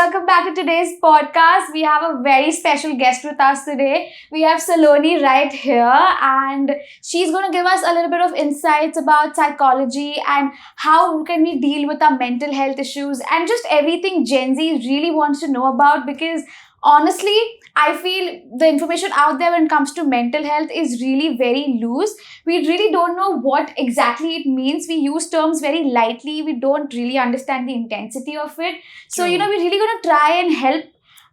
welcome back to today's podcast. We have a very special guest with us today. We have Saloni right here, and she's going to give us a little bit of insights about psychology and how can we deal with our mental health issues and just everything Gen Z really wants to know about, because honestly, I feel the information out there when it comes to mental health is really very loose. We really don't know what exactly it means. We use terms very lightly. We don't really understand the intensity of it. So, we're really going to try and help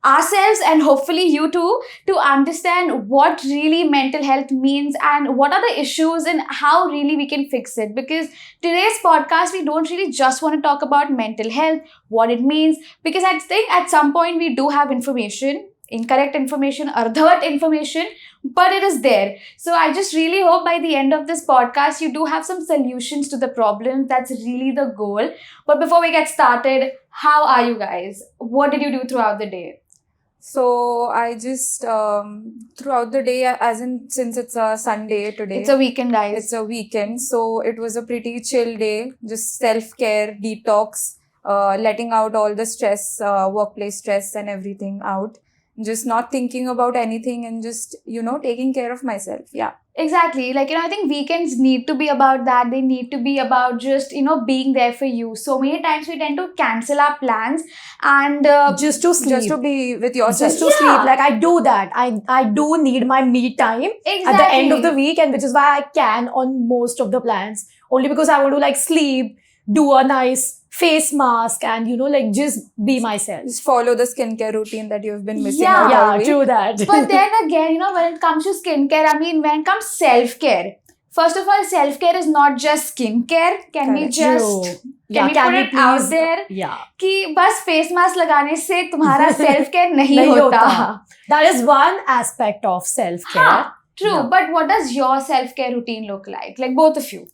ourselves and hopefully you too to understand what really mental health means and what are the issues and how really we can fix it. Because today's podcast, we don't really just want to talk about mental health, what it means, because I think at some point we do have information, incorrect information, ardhat information, but it is there. So I just really hope by the end of this podcast, you do have some solutions to the problem. That's really the goal. But before we get started, how are you guys? What did you do throughout the day? So I just throughout the day, since it's a Sunday today. It's a weekend, guys. It's a weekend. So it was a pretty chill day, just self-care, detox, letting out all the stress, workplace stress and everything out. Just not thinking about anything and just, taking care of myself. Yeah. Exactly. I think weekends need to be about that. They need to be about just, being there for you. So many times we tend to cancel our plans and just to sleep. Just to be with yourself. Just to sleep. I do that. I do need my me time exactly. At the end of the week, and which is why I can on most of the plans. Only because I want to sleep, do a nice face mask and just be myself. Just follow the skincare routine that you've been missing out all week. True that. But then again, when it comes to skincare, when it comes self-care, first of all, self-care is not just skincare. Can we just can we put it out there? कि बस face mask लगाने से तुम्हारा self-care नहीं होता. That is one aspect of self-care. True. But what does your self-care routine look like? Both of you.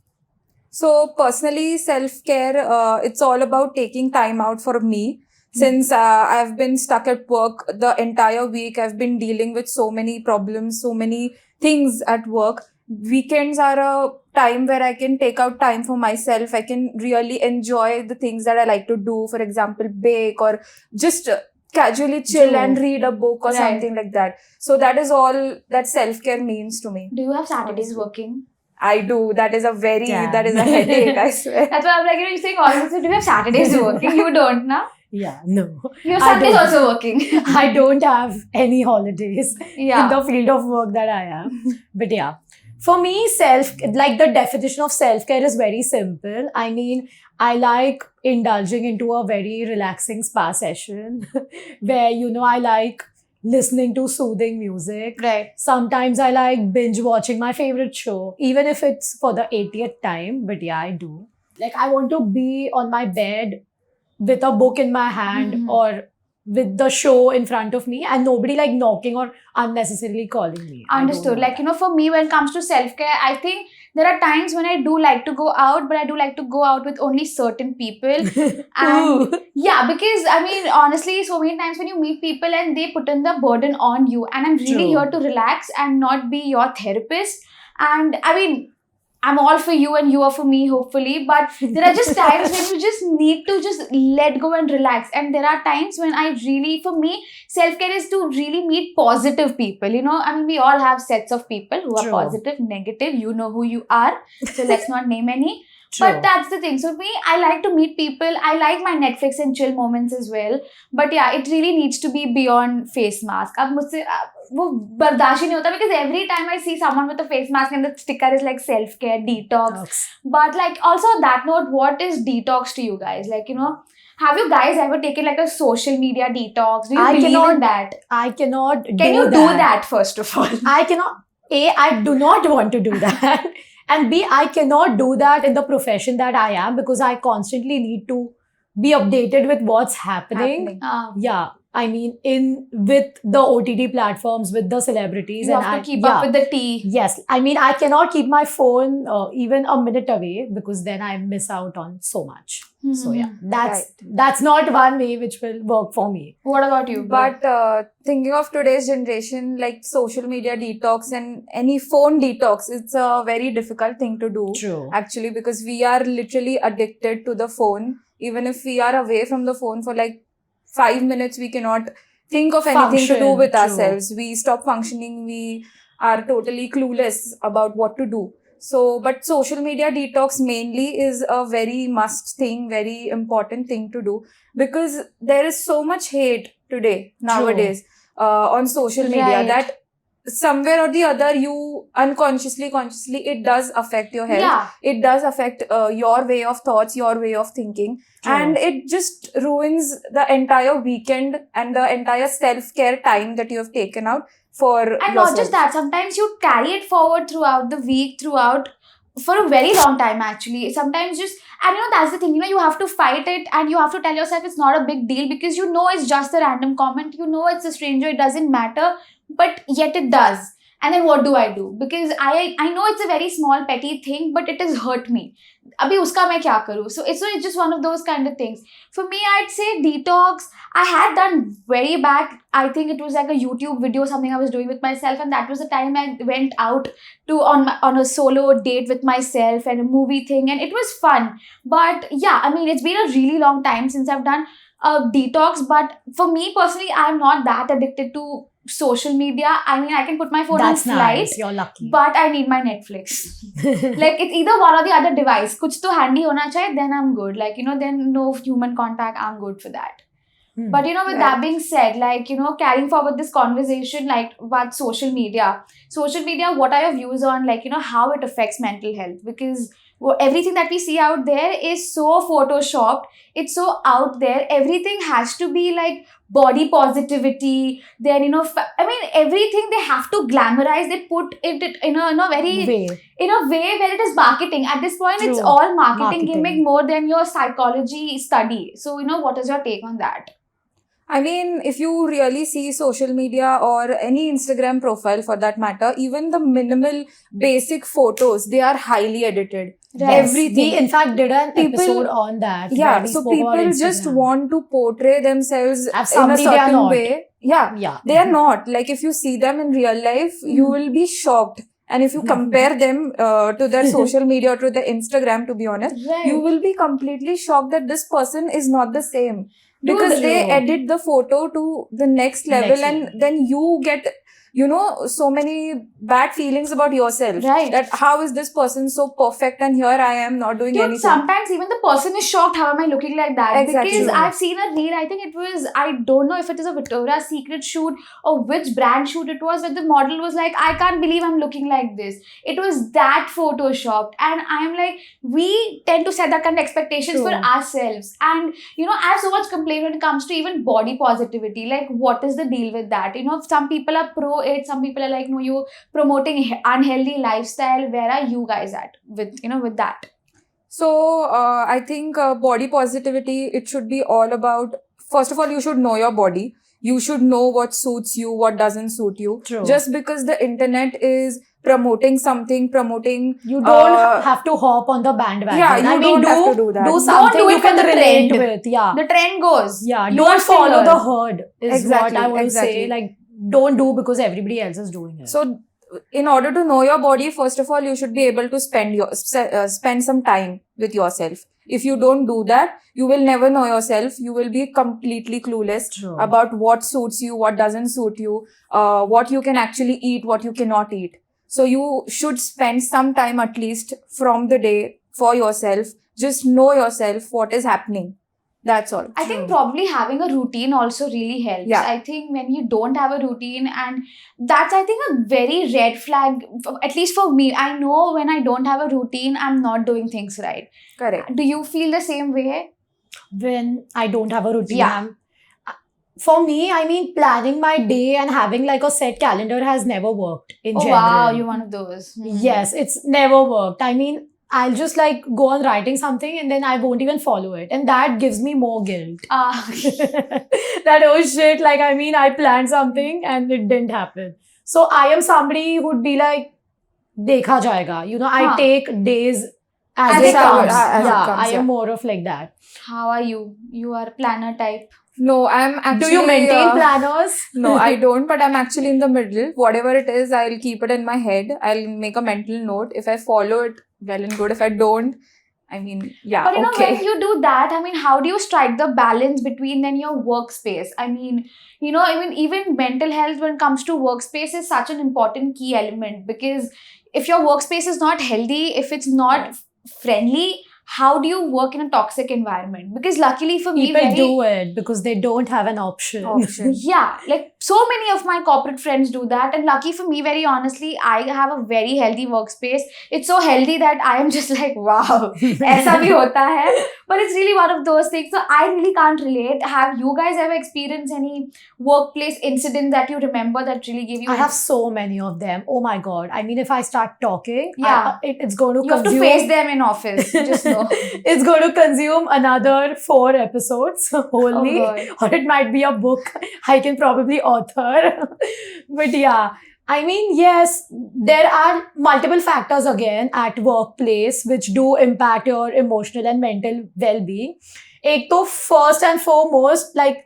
So personally, self-care, it's all about taking time out for me. Since I've been stuck at work the entire week, I've been dealing with so many problems, so many things at work. Weekends are a time where I can take out time for myself. I can really enjoy the things that I like to do. For example, bake or just casually chill and read a book or something like that. So that is all that self-care means to me. Do you have Saturdays working? I do. That is a headache, I swear. That's why I'm you're saying all this. Do you have Saturdays working? You don't, na? Yeah, no. Your Sundays also working. I don't have any holidays in the field of work that I am. But for me, the definition of self-care is very simple. I like indulging into a very relaxing spa session where, I like listening to soothing music. Right. Sometimes I like binge watching my favorite show, even if it's for the 80th time. But I do. I want to be on my bed with a book in my hand or with the show in front of me and nobody knocking or unnecessarily calling me. Understood. For me, when it comes to self-care, I think there are times when I do like to go out, but I do like to go out with only certain people. And because honestly, so many times when you meet people and they put in the burden on you, and I'm really here to relax and not be your therapist. And I'm all for you and you are for me, hopefully. But there are just times when you just need to just let go and relax. And there are times when for me, self-care is to really meet positive people. We all have sets of people who are positive, negative. You know who you are. So let's not name any. But that's the thing. So me, I like to meet people. I like my Netflix and chill moments as well. But it really needs to be beyond face mask. अब मुझसे वो बर्दाश्त ही नहीं होता, because every time I see someone with a face mask and the sticker is self-care, detox. But also on that note, what is detox to you guys? Have you guys ever taken a social media detox? Do you believe in that? I cannot Can you do that first of all? I cannot. A, I do not want to do that. And B, I cannot do that in the profession that I am because I constantly need to be updated with what's happening. With the OTT platforms, with the celebrities. You have to keep up with the tea. Yes. I cannot keep my phone even a minute away because then I miss out on so much. So that's not one way which will work for me. What about you? But thinking of today's generation, social media detox and any phone detox, it's a very difficult thing to do. True. Actually, because we are literally addicted to the phone. Even if we are away from the phone for 5 minutes we cannot think of anything to do Function, with true. ourselves. We stop functioning. We are totally clueless about what to do. So, but social media detox mainly is a very must thing, very important thing to do, because there is so much hate today, nowadays, on social media, Right. that somewhere or the other, you consciously, it does affect your health. Yeah. It does affect your way of thoughts, your way of thinking. True. And it just ruins the entire weekend and the entire self-care time that you have taken out for And yourself. not just that, sometimes you carry it forward throughout the week, for a very long time actually. Sometimes just, and that's the thing, you have to fight it and you have to tell yourself it's not a big deal, because it's just a random comment, it's a stranger, it doesn't matter, but yet it does. And then what do I do? Because I know it's a very small petty thing, but it has hurt me. Abhi uska main kya karu? So it's just one of those kind of things. For me, I'd say detox, I had done way back. I think it was like a YouTube video, something I was doing with myself, and that was the time I went out on a solo date with myself and a movie thing, and it was fun. But yeah, I mean, it's been a really long time since I've done a detox. But for me personally, I'm not that addicted to social media. I mean, I can put my phone That's on flight, nice. You're lucky. but I need my Netflix. Like, it's either one or the other device. Kuch to handy hona chahiye, then I'm good. Like, then no human contact, I'm good for that. But, with that being said, like, carrying forward this conversation, like, about social media, what are your views on, like, how it affects mental health? Because everything that we see out there is so photoshopped, it's so out there. Everything has to be like body positivity. Then, I mean, everything they have to glamorize. They put it in a very way. In a way where it is marketing. At this point, it's True. all marketing Marketing. gimmick more than your psychology study. So, what is your take on that? I mean, if you really see social media or any Instagram profile for that matter, even the minimal basic photos, they are highly edited. Yes, Everything. we in fact did an People- episode on that. Yeah, where we so spoke about people just Instagram. want to portray themselves As in a somebody they are certain not. way. Yeah, Yeah. they are not. Like, if you see them in real life, you will be shocked. And if you compare them to their social media or to the Instagram, to be honest, Right. you will be completely shocked that this person is not the same. Because they True. edit the photo to the next level, Next and level. then you get, so many bad feelings about yourself. Right. That how is this person so perfect and here I am not doing Dude, anything. sometimes even the person is shocked, how am I looking like that? Exactly. Because I've seen a reel, I think it was, I don't know if it is a Victoria's Secret shoot or which brand shoot it was, where the model was like, I can't believe I'm looking like this. It was that photoshopped. And I'm like, we tend to set that kind of expectations True. for ourselves. And, I have so much complaint when it comes to even body positivity. Like, what is the deal with that? Some people are pro it, some people are like, no, you're promoting unhealthy lifestyle. Where are you guys at with that? So, I think body positivity, it should be all about, first of all, you should know your body. You should know what suits you, what doesn't suit you. True. Just because the internet is promoting something, You don't have to hop on the bandwagon. Yeah, you I mean, don't have to do that. Do Don't something do it you for can the relate trend. with. Yeah. The trend goes. Yeah. You Don't are follow yours. the herd is Exactly, what I want exactly. to say. Like, don't do because everybody else is doing it. So, in order to know your body, first of all, you should be able to spend some time with yourself. If you don't do that, you will never know yourself. You will be completely clueless True. about what suits you, what doesn't suit you, what you can actually eat, what you cannot eat. So you should spend some time at least from the day for yourself. Just know yourself, what is happening. That's all. I think probably having a routine also really helps. Yeah. I think when you don't have a routine, and that's, I think, a very red flag, at least for me. I know when I don't have a routine, I'm not doing things right. Correct. Do you feel the same way? When I don't have a routine, Yeah. for me, I mean, planning my day and having like a set calendar has never worked in Oh, general. wow, you're one of those. Yes, it's never worked. I mean, I'll just like go on writing something and then I won't even follow it. And that gives me more guilt. That, oh shit, like, I mean, I planned something and it didn't happen. So I am somebody who'd be like, dekha jayega. I take days as As it it comes. comes. I am more of like that. How are you? You are planner type. No, I'm actually... Do you maintain planners? No, I don't, but I'm actually in the middle. Whatever it is, I'll keep it in my head. I'll make a mental note. If I follow it, well and good. If I don't, I mean, yeah, But okay. when you do that, I mean, how do you strike the balance between then your workspace? I mean, even mental health when it comes to workspace is such an important key element, because if your workspace is not healthy, if it's not friendly, how do you work in a toxic environment? Because luckily for me, People do it because they don't have an option. yeah, like so many of my corporate friends do that, and lucky for me, very honestly, I have a very healthy workspace. It's so healthy that I am just like, wow, aisa bhi hota hai. But it's really one of those things, so I really can't relate. Have you guys ever experienced any workplace incident that you remember that really gave you? I have so many of them. Oh my god! I mean, if I start talking, Yeah. it's going to You have to face them in office. Just know. It's going to consume another 4 episodes only, or it might be a book I can probably author. But yeah, I mean, yes, there are multiple factors again at workplace which do impact your emotional and mental well-being. Ek to first and foremost, like,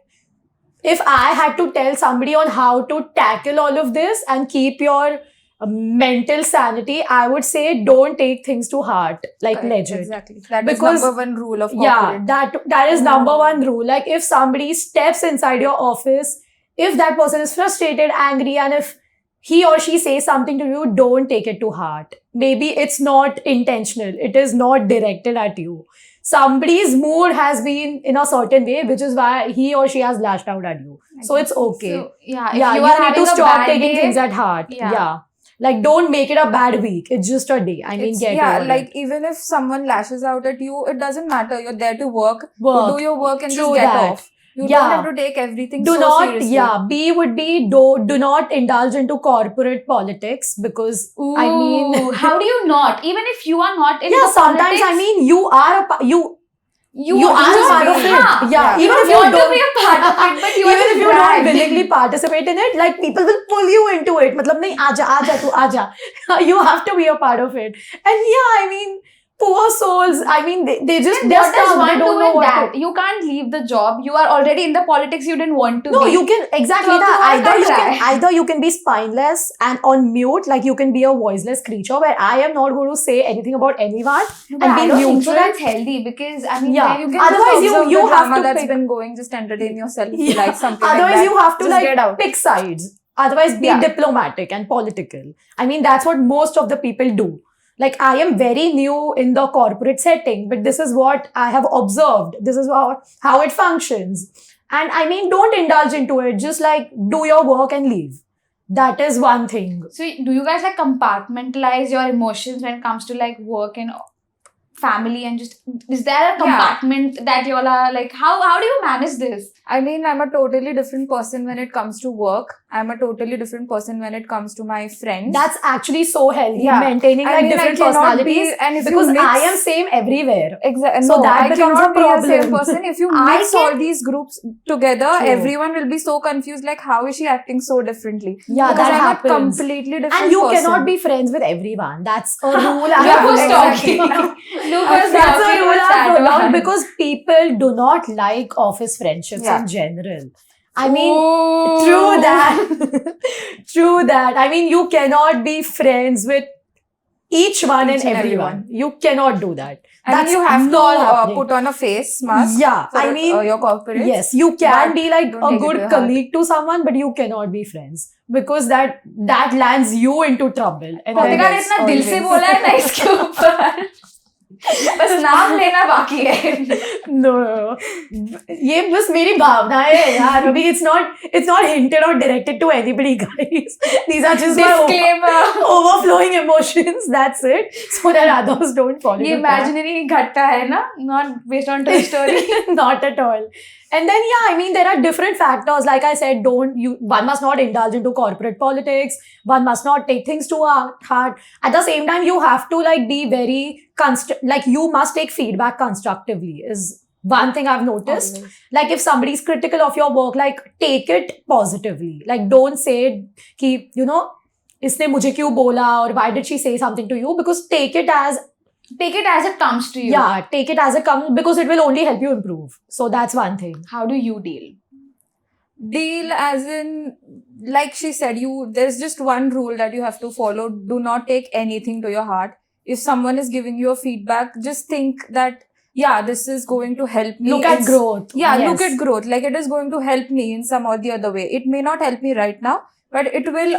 if I had to tell somebody on how to tackle all of this and keep your mental sanity, I would say don't take things to heart, like legit. Exactly. That Because- is number one rule of Yeah, corporate. that is number one rule. Like, if somebody steps inside your office, if that person is frustrated, angry, and if he or she says something to you, don't take it to heart. Maybe it's not intentional. It is not directed at you. Somebody's mood has been in a certain way, which is why he or she has lashed out at you. So it's okay. So, yeah, if Yeah, you you are need having to a stop bad taking day, things at heart. Yeah. Yeah. Like, don't make it a bad week. It's just a day. I mean, It's- get yeah, over like it. even if someone lashes out at you, it doesn't matter. You're there to work. Work. You do your work and True just get that. off. You Yeah. don't have to take everything Do so not, seriously. yeah, B would be do not indulge into corporate politics, because I mean, Ooh, how do you not? Even if you are not into yeah, sometimes politics, I mean, you are you are want a to part be, of it. yeah. Yeah, You even if want you to don't be a part of it, but you even want to if you brag. don't willingly participate in it, like, people will pull you into it. Matlab, nahi, aaja, tu aaja. You have to be a part of it. And yeah, I mean, poor souls. I mean, they just Then they're what does stuck. They one do don't know with what that? to. You can't leave the job. You are already in the politics you didn't want to No, be. you can exactly So that. तुम्हारा Either you can be spineless and on mute, like you can be a voiceless creature where I am not going to say anything about anyone But and I be don't think neutral. so that's healthy, because I mean, Yeah. then you can Otherwise, Just observe you the have drama to that's pick- been going. Just entertain yourself. If Yeah. you like something Otherwise, like that, you have to just get out. pick sides. Otherwise, be Yeah. diplomatic and political. I mean, that's what most of the people do. Like, I am very new in the corporate setting, but this is what I have observed. This is how it functions. And I mean, don't indulge into it. Just like do your work and leave. That is one thing. So do you guys like compartmentalize your emotions when it comes to like work and family, and just is there a compartment that you all are like, how do you manage this? I mean, I'm a totally different person when it comes to work. I'm a totally different person when it comes to my friends. That's actually so healthy. Yeah. Maintaining I like mean, I different cannot personalities. be- and if you because mix- I am same everywhere. Exactly. So No, that I becomes cannot a be the same problem. person. If you I mix all these groups together, True. everyone will be so confused. Like, how is she acting so differently? Yeah, Because that I'm happens. a completely different And you person. cannot be friends with everyone. That's a rule. I Look have who's exactly. talking. Look who's That's a talking. rule What's I've that prolonged one? because people do not like office friendships Yeah. in general. I mean, Ooh. true that. True that. I mean, you cannot be friends with each one Each and and everyone. You cannot do that. I mean, That's you have to not happening. put on a face mask. Yeah, for, I mean, your corporate. yes, you can but be like don't a take it to good your heart. colleague to someone, but you cannot be friends because that lands you into trouble. And then- Kritika ने इतना दिल से बोला है ना इसके ऊपर, बस नाम लेना बाकी है. no, ये बस मेरी भावनाएं हैं यार. अभी it's not hinted or directed to anybody, guys. These are just my Disclaimer. overflowing emotions. That's it. So that others don't fall ये into that. imaginary घटना है ना, not based on true story. Not at all. And then, yeah, I mean, there are different factors. Like I said, one must not indulge into corporate politics. One must not take things to heart. At the same time, you have to like be very like you must take feedback constructively is one thing I've noticed. Always. Like if somebody's critical of your work, like take it positively. Like don't say कि, इसने मुझे क्यों बोला or why did she say something to you? Because take it as it comes to you. Yeah, take it as it comes because it will only help you improve. So that's one thing. How do you deal? Deal as in, like she said, there's just one rule that you have to follow. Do not take anything to your heart. if someone is giving you a feedback, just think that, yeah, this is going to help me. Look at growth. Yeah, Yes. look at growth. Like, it is going to help me in some or the other way. It may not help me right now, but it will,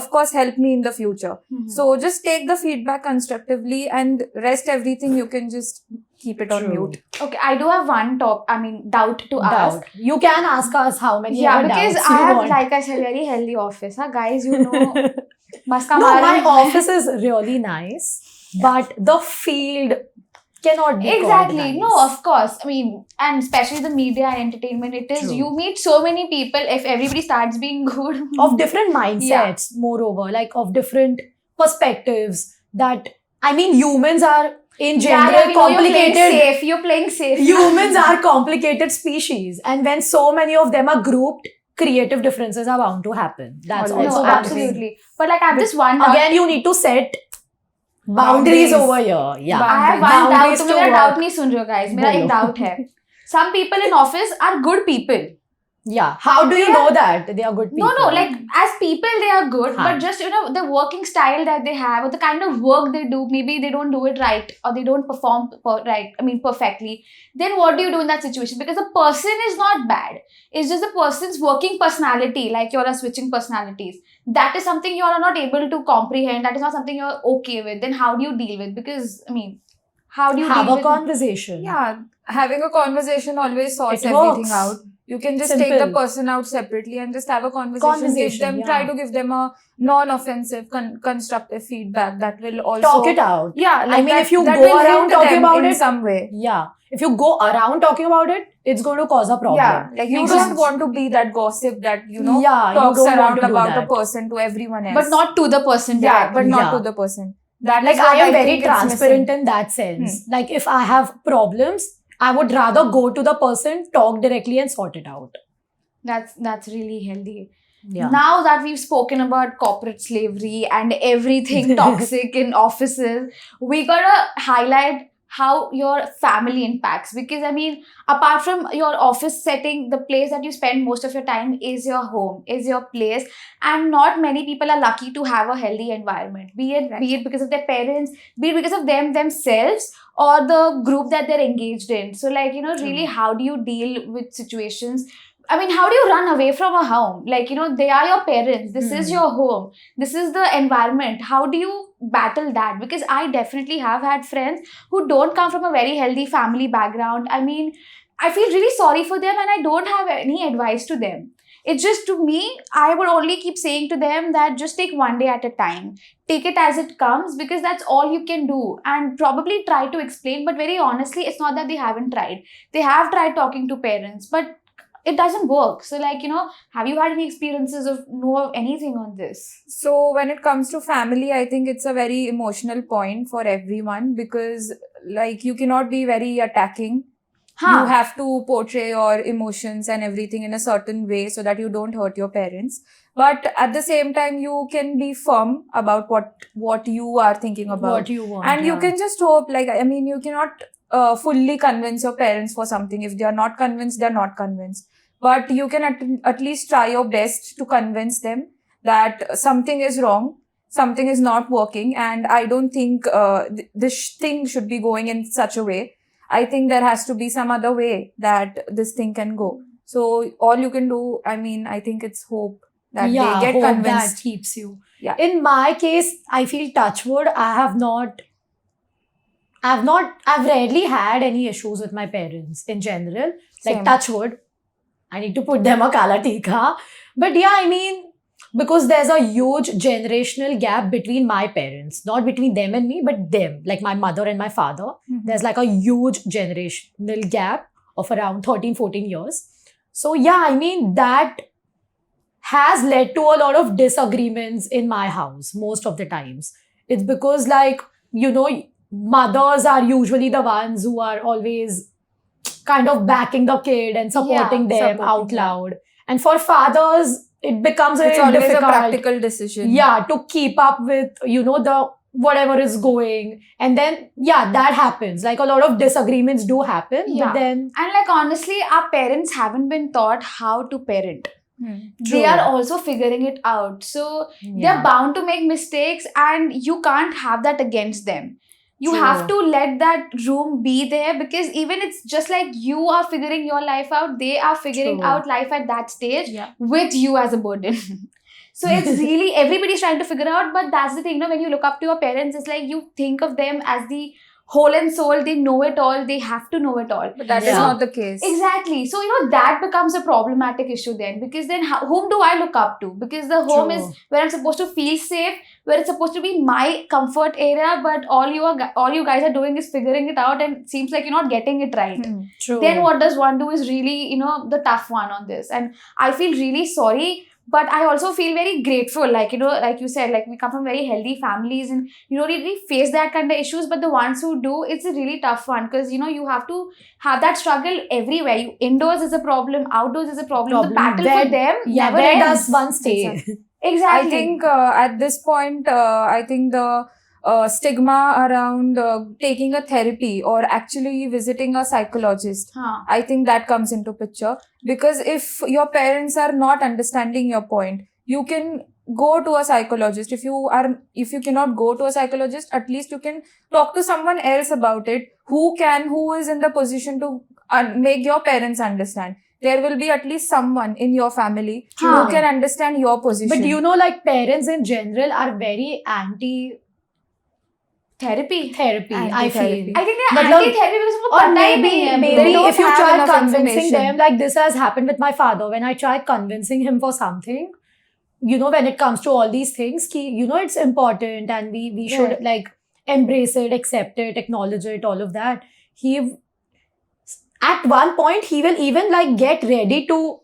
of course, help me in the future. So just take the feedback constructively, and rest everything you can just keep it on True. mute. Okay, I do have one doubt to ask. Doubt. You can ask us how many Yeah, other because doubts I you have, want. like I said, very healthy office. Huh? Guys, you know, Maska No, my Mara- office is really nice, but the field cannot be Exactly. called nice. No, of course. I mean, and especially the media and entertainment, it is, True. you meet so many people. If everybody starts being good, Of different mindsets, moreover, like of different perspectives. That, I mean, humans are in general we know complicated. You're playing safe. Humans are complicated species, and when so many of them are grouped, creative differences are bound to happen. That's Always. also No, one thing. absolutely. But like, I have just one doubt. Again, you need to set boundaries over here. Yeah, I have one doubt. Boundaries तुम to मेरा work. doubt नहीं सुन रहे हो guys. मेरा एक बोलो. doubt है. Some people in office are good people. Yeah. How do you know that they are good people? No, like as people they are good, Huh. but just the working style that they have or the kind of work they do, maybe they don't do it right or they don't perform perfectly. Then what do you do in that situation? Because the person is not bad. It's just the person's working personality, like you all are switching personalities. That is something you all are not able to comprehend. That is not something you're okay with. Then how do you deal with? Because how do you have deal a with conversation? Yeah, having a conversation always sorts It everything works. out. You can just Simple. take the person out separately and just have a conversation. Try to give them a non-offensive, constructive feedback that will also Talk it out. Yeah, like I mean, if you that go will around hit talking them about in it, some way. Yeah. If you go around talking about it, it's going to cause a problem. Yeah, like you Makes don't sense. want to be that gossip that Yeah, you talks don't want around to do about that. a person to everyone else. but not to the person. yeah, but not Yeah. to the person. That Like, is what I am very think it's transparent missing. in that sense. Like, if I have problems, I would rather go to the person, talk directly and sort it out. That's really healthy. Yeah. Now that we've spoken about corporate slavery and everything toxic in offices, we gotta highlight how your family impacts. Because apart from your office setting, the place that you spend most of your time is your home, is your place, and not many people are lucky to have a healthy environment. Be it because of their parents, be it because of themselves, or the group that they're engaged in. So, really, how do you deal with situations? How do you run away from a home? They are your parents. This is your home. This is the environment. How do you battle that? Because I definitely have had friends who don't come from a very healthy family background. I feel really sorry for them and I don't have any advice to them. It's just, to me, I would only keep saying to them that just take one day at a time. Take it as it comes, because that's all you can do. And probably try to explain, but very honestly, it's not that they haven't tried. They have tried talking to parents, but it doesn't work. So, have you had any experiences of anything on this? So when it comes to family, I think it's a very emotional point for everyone, because you cannot be very attacking. You have to portray your emotions and everything in a certain way so that you don't hurt your parents. But at the same time, you can be firm about what you are thinking about. What you want. And you can just hope, you cannot fully convince your parents for something. If they are not convinced, they are not convinced. But you can at least try your best to convince them that something is wrong, something is not working, and I don't think this thing should be going in such a way. I think there has to be some other way that this thing can go. So all you can do, I think it's hope that they get hope convinced. That keeps you. Yeah. In my case, I feel, touch wood, I've rarely had any issues with my parents in general. Like, Same. touch wood. I need to put them a kala tika. But yeah, because there's a huge generational gap between my parents, not between them and me, but them, like my mother and my father. Mhm. There's a huge generational gap of around 13, 14 years. So yeah, that has led to a lot of disagreements in my house most of the times. It's because, mothers are usually the ones who are always kind of backing the kid and supporting them out loud. And for fathers, it becomes It's very always difficult. a practical decision. Yeah, to keep up with, the whatever is going. And then, that happens. A lot of disagreements do happen. Yeah. But then... And honestly, our parents haven't been taught how to parent. they are also figuring it out. So they're bound to make mistakes, and you can't have that against them. You have to let that room be there, because even it's just like you are figuring your life out, they are figuring out life at that stage with you as a burden. So it's really, everybody's trying to figure out, but that's the thing, you know, when you look up to your parents, it's like you think of them as the whole and soul, they know it all, they have to know it all. But that is not the case. Exactly. So, you know, that becomes a problematic issue then, because then whom do I look up to? Because the home is where I'm supposed to feel safe, where it's supposed to be my comfort area, but all you guys are doing is figuring it out, and it seems like you're not getting it right. Then what does one do is really, you know, the tough one on this. And I feel really sorry. But I also feel very grateful, like, you know, like you said, like we come from very healthy families and you don't really face that kind of issues. But the ones who do, it's a really tough one, because, you know, you have to have that struggle everywhere. Indoors is a problem, outdoors is a problem. The battle for them never where ends. does one stay? Exactly. I think at this point, I think the stigma around taking a therapy or actually visiting a psychologist, I think that comes into picture. Because if your parents are not understanding your point, you can go to a psychologist. If you cannot go to a psychologist, at least you can talk to someone else about it who is in the position to make your parents understand. There will be at least someone in your family who can understand your position. But you know, like parents in general are very anti therapy. I feel. I think they're anti-therapy because or maybe if you try convincing them, like this has happened with my father. When I tried convincing him for something, you know, when it comes to all these things, you know, it's important and we should like embrace it, accept it, acknowledge it, all of that. At one point, he will even like get ready to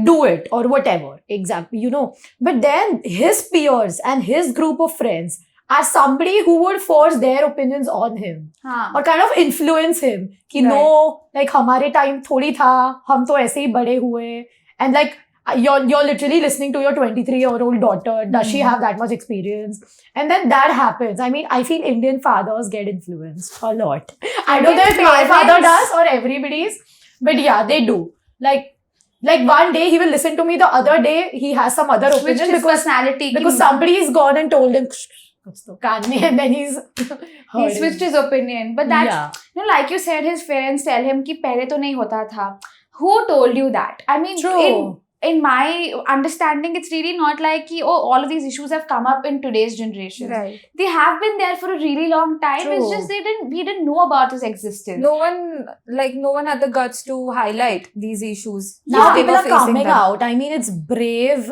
do it or whatever. Exactly, you know. But then his peers and his group of friends, as somebody who would force their opinions on him or kind of influence him कि no, like हमारे time थोड़ी था, हम तो ऐसे ही बड़े हुए, and like you're literally listening to your 23-year-old daughter. Does she have that much experience? And then that happens. I mean, I feel Indian fathers get influenced a lot. I don't know if my father does or everybody's, but yeah, they do. Like one day he will listen to me, the other day he has some other opinion because somebody's gone and told him and then he switched his opinion. But that's, you know, like you said, his parents tell him कि पहले तो नहीं होता था. Who told you that? I mean, in my understanding, it's really not like all of these issues have come up in today's generation. Right. They have been there for a really long time. It's just we didn't know about this existence. No one had the guts to highlight these issues. Now people are coming out. I mean, it's brave.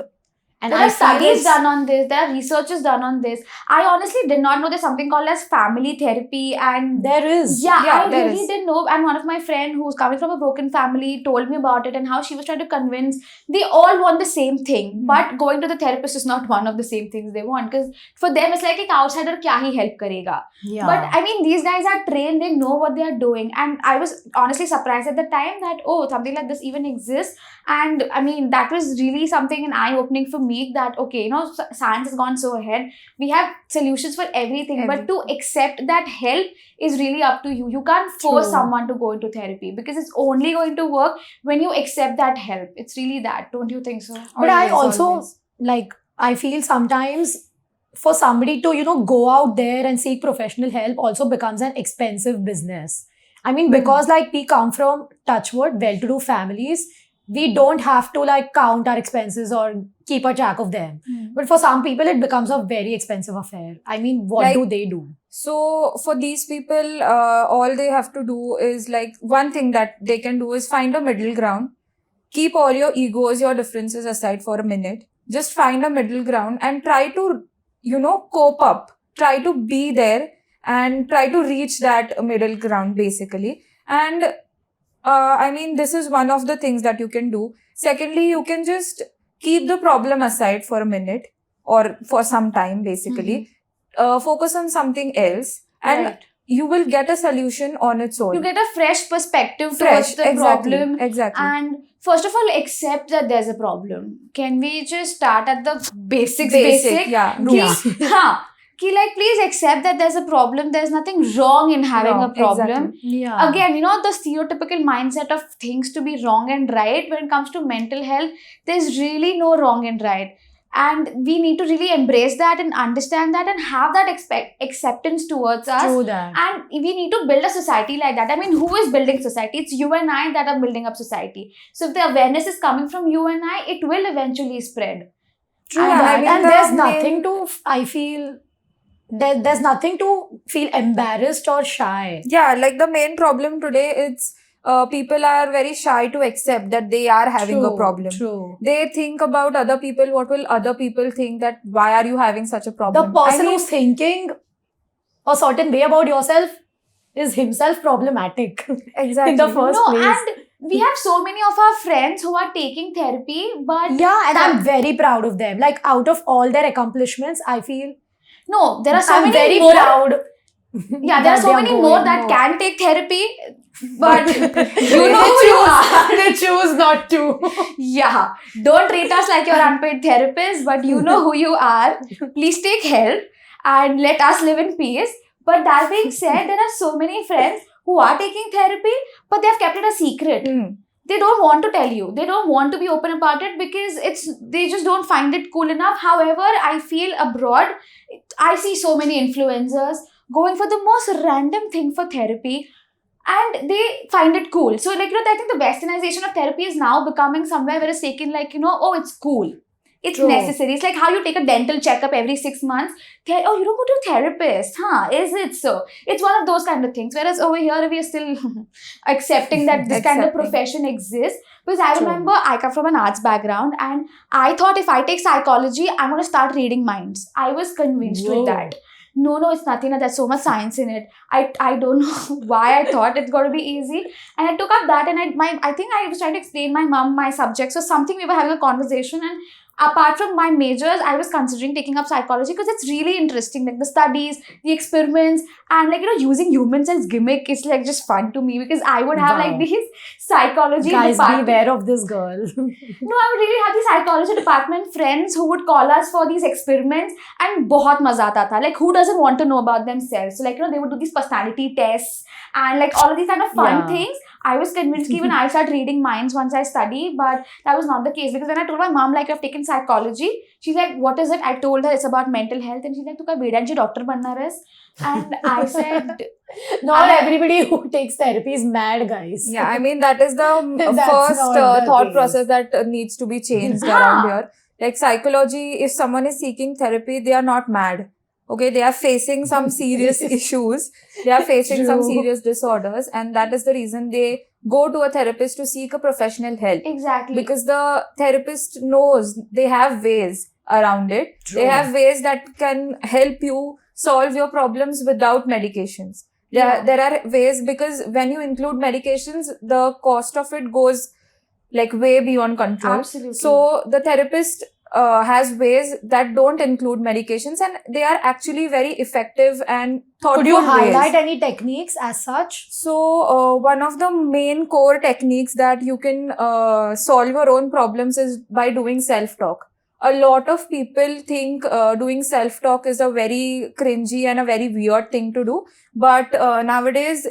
And there are studies done on this. There are researches done on this. I honestly did not know there's something called as family therapy, and there is. I really didn't know. And one of my friends who's coming from a broken family told me about it and how she was trying to convince. They all want the same thing, but going to the therapist is not one of the same things they want, because for them it's like an outsider kya hi help karega. Yeah. But I mean, these guys are trained. They know what they are doing, and I was honestly surprised at the time that something like this even exists. And I mean, that was really something an eye-opening for me, that okay, you know, science has gone so ahead. We have solutions for everything. But to accept that help is really up to you. You can't force someone to go into therapy, because it's only going to work when you accept that help. It's really that. Don't you think so? But I also like, I feel sometimes for somebody to, you know, go out there and seek professional help also becomes an expensive business. I mean, because like we come from, touchwood, well-to-do families, we don't have to like count our expenses or keep a track of them. But for some people, it becomes a very expensive affair. I mean, what do they do? So for these people, all they have to do is like, one thing that they can do is find a middle ground. Keep all your egos, your differences aside for a minute. Just find a middle ground and try to, you know, cope up. Try to be there and try to reach that middle ground basically. And I mean, this is one of the things that you can do. Secondly, you can just keep the problem aside for a minute or for some time, basically. Focus on something else and you will get a solution on its own. You get a fresh perspective towards the problem. Exactly. And first of all, accept that there's a problem. Can we just start at the basic? Yeah. ki like please accept that there's a problem. There's nothing wrong in having a problem. Exactly. Yeah. Again, the stereotypical mindset of things to be wrong and right when it comes to mental health, there's really no wrong and right. And we need to really embrace that and understand that and have that acceptance towards us. True that. And we need to build a society like that. I mean, who is building society? It's you and I that are building up society. So if the awareness is coming from you and I, it will eventually spread. True And that. I mean, And the there's main- nothing to, I feel, there's nothing to feel embarrassed or shy. Yeah, like the main problem today, it's people are very shy to accept that they are having a problem. True. They think about other people. What will other people think? That why are you having such a The problem? person who's thinking a certain way about yourself is himself problematic exactly in the first place. And we have so many of our friends who are taking therapy, but Yeah, and I'm very proud of them. Like, out of all their accomplishments, I feel no, there are so I'm many very more. proud. Yeah, there are that so they are many going more that more. can take therapy, but you They know who you are. They choose not to. Yeah, don't treat us like you're unpaid therapists, but you know who you are. Please take help and let us live in peace. But that being said, there are so many friends who are taking therapy, but they have kept it a secret. Mm. They don't want to tell you. They don't want to be open about it because they just don't find it cool enough. However, I feel abroad, I see so many influencers going for the most random thing for therapy, and they find it cool. So, like, I think the westernization of therapy is now becoming somewhere where it's taken like, oh, it's cool. It's True. necessary. It's like how you take a dental checkup every 6 months. Oh, you don't go to a therapist. Huh? Is it so? It's one of those kind of things. Whereas over here, we are still accepting that this kind of Accepting. profession exists. Because I True. remember I come from an arts background and I thought if I take psychology, I'm going to start reading minds. I was convinced Whoa. with that. No, it's nothing. There's so much science in it. I don't know why I thought it's going to be easy. And I took up that and I think I was trying to explain my mom my subjects or something. We were having a conversation, and apart from my majors, I was considering taking up psychology because it's really interesting. Like the studies, the experiments, and like, using humans as gimmick is like just fun to me because I would have like Wow. these psychology Guys, department. beware of this girl. No, I would really have these psychology department friends who would call us for these experiments, and बहुत मजा आता था. Like, who doesn't want to know about themselves? So like, they would do these personality tests and like all of these kind of fun Yeah. things. I was convinced even I start reading minds once I study, but that was not the case because when I told my mom like I've taken psychology, she's like, what is it? I told her it's about mental health, and she's like, "तुका वेदांत doctor बनना res?" And I said, Not everybody who takes therapy is mad, guys. Yeah, I mean, that is the That's first not the thought case. process that needs to be changed Huh. around here. Like psychology, if someone is seeking therapy, they are not mad. Okay, they are facing some serious issues. They are facing some True. serious disorders, and that is the reason they go to a therapist to seek a professional help. exactly. Because the therapist knows they have ways around it. True. They have ways that can help you solve your problems without medications. Yeah. There are ways, because when you include medications, the cost of it goes like way beyond control. Absolutely. So the therapist has ways that don't include medications, and they are actually very effective and thoughtful Could you ways. highlight any techniques as such? So, one of the main core techniques that you can solve your own problems is by doing self-talk. A lot of people think doing self-talk is a very cringy and a very weird thing to do. But nowadays,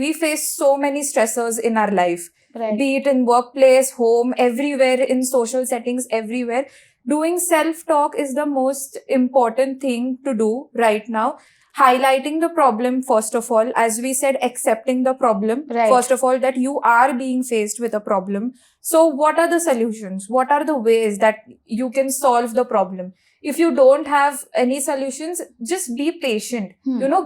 we face so many stressors in our life. right. Be it in workplace, home, everywhere, in social settings, everywhere. Doing self-talk is the most important thing to do right now. Highlighting the problem, first of all, as we said, accepting the problem. Right. First of all, that you are being faced with a problem. So what are the solutions? What are the ways that you can solve the problem? If you don't have any solutions, just be patient.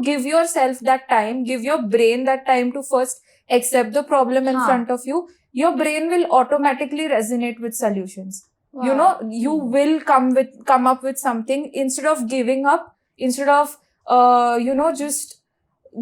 Give yourself that time, give your brain that time to first accept the problem in front of you. Your brain will automatically resonate with solutions. Wow. You will come up with something instead of giving up, instead of just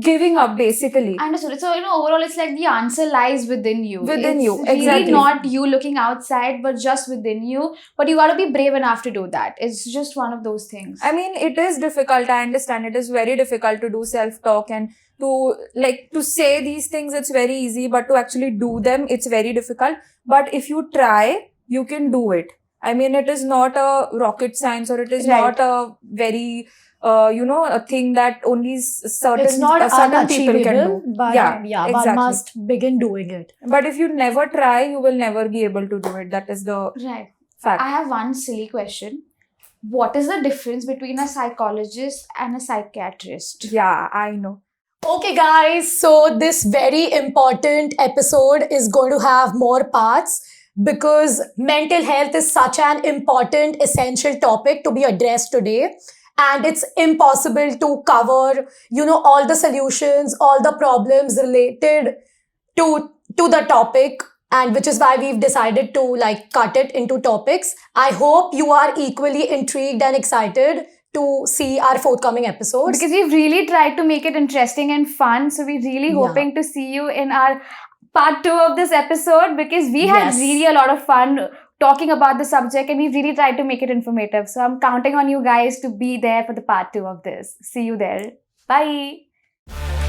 giving up, basically. Understood. So, overall, it's like the answer lies within you. Within It's you, really exactly. not you looking outside, but just within you. But you got to be brave enough to do that. It's just one of those things. I mean, it is difficult. I understand it is very difficult to do self-talk, and to say these things, it's very easy, but to actually do them, it's very difficult. But if you try, you can do it. I mean, it is not a rocket science, or it is Right. not a very a thing that only certain It's not certain people can unachievable, do. but Yeah, one exactly. must begin doing it. But if you never try, you will never be able to do it. That is the Right. fact. I have one silly question. What is the difference between a psychologist and a psychiatrist? Yeah, I know. Okay, guys, so this very important episode is going to have more parts because mental health is such an important, essential topic to be addressed today. And it's impossible to cover, all the solutions, all the problems related to the topic, and which is why we've decided to cut it into topics. I hope you are equally intrigued and excited to see our forthcoming episodes. Because we've really tried to make it interesting and fun. So we're really Yeah. hoping to see you in our part 2 of this episode, because we had Yes. really a lot of fun talking about the subject and we really tried to make it informative. So I'm counting on you guys to be there for the part 2 of this. See you there. Bye.